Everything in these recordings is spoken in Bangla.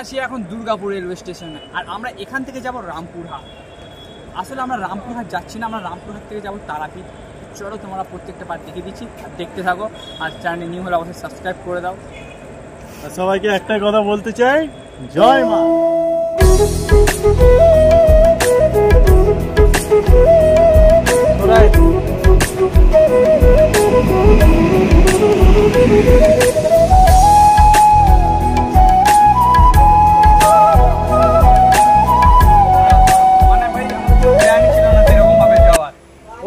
আছি এখন দুর্গাপুর রেলওয়ে স্টেশনে, আর আমরা এখান থেকে যাব রামপুরহাট। আসলে আমরা রামপুরহাট যাচ্ছি না, আমরা রামপুরহাট থেকে যাব তারাপীঠ। চলো তোমরা প্রত্যেকটা পার্ট দেখে দিচ্ছি, আর দেখতে থাকো। আর চ্যানেলে নিউ হলে অবশ্যই সাবস্ক্রাইব করে দাও। আর সবাইকে একটাই কথা বলতে চাই, জয় মা।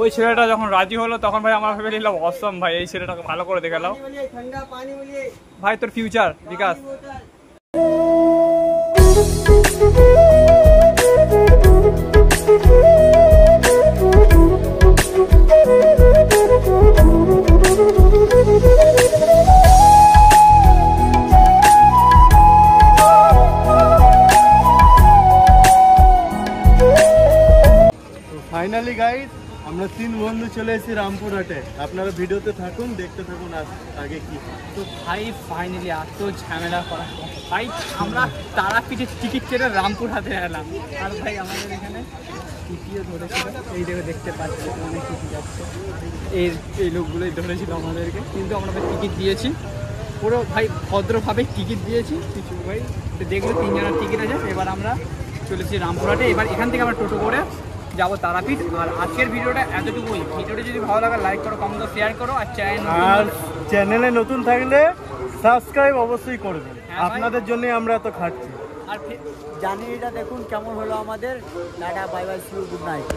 ওই ছেলেটা যখন রাজি হলো তখন ভাই আমরা ভেবে নিলাম অসম ভাই, এই ছেলেটাকে ভালো করে দেখে নাও ভাই, তোর ফিউচার বিকাশ। ফাইনালি গাইস আমরা 3 বন্ধু চলে এসেছি রামপুরহাটে। আপনারা ভিডিওতে থাকুন, দেখতে থাকুন আগে কি। তো ভাই ফাইনালি এত ঝামেলা করা ভাই, আমরা তারাপীঠের টিকিট কেটে রামপুরহাটে এলাম। আর ভাই আমাদের এখানে টিকিও ধরেছিল, এই জায়গায় দেখতে পাচ্ছি অনেক টিকি যাচ্ছে, এই লোকগুলোই ধরেছিল আমাদেরকে। কিন্তু আমরা ভাই টিকিট দিয়েছি, পুরো ভাই ভদ্রভাবে টিকিট দিয়েছি। কিছু ভাই দেখলো 3 জনের টিকিট আছে। এবার আমরা চলেছি রামপুরহাটে। এবার এখান থেকে আমরা টোটো করে যাবো তারাপীঠ। আর আজকের ভিডিওটা এতটুকুই। ভিডিওটা যদি ভালো লাগে লাইক করো, কমেন্ট করো, শেয়ার করো। আর চ্যানেলে নতুন থাকলে সাবস্ক্রাইব অবশ্যই করবেন, আপনাদের জন্য আমরা এত খাটছি। আর জানি এটা দেখুন কেমন হলো আমাদের। Tata, bye bye, see you, good night.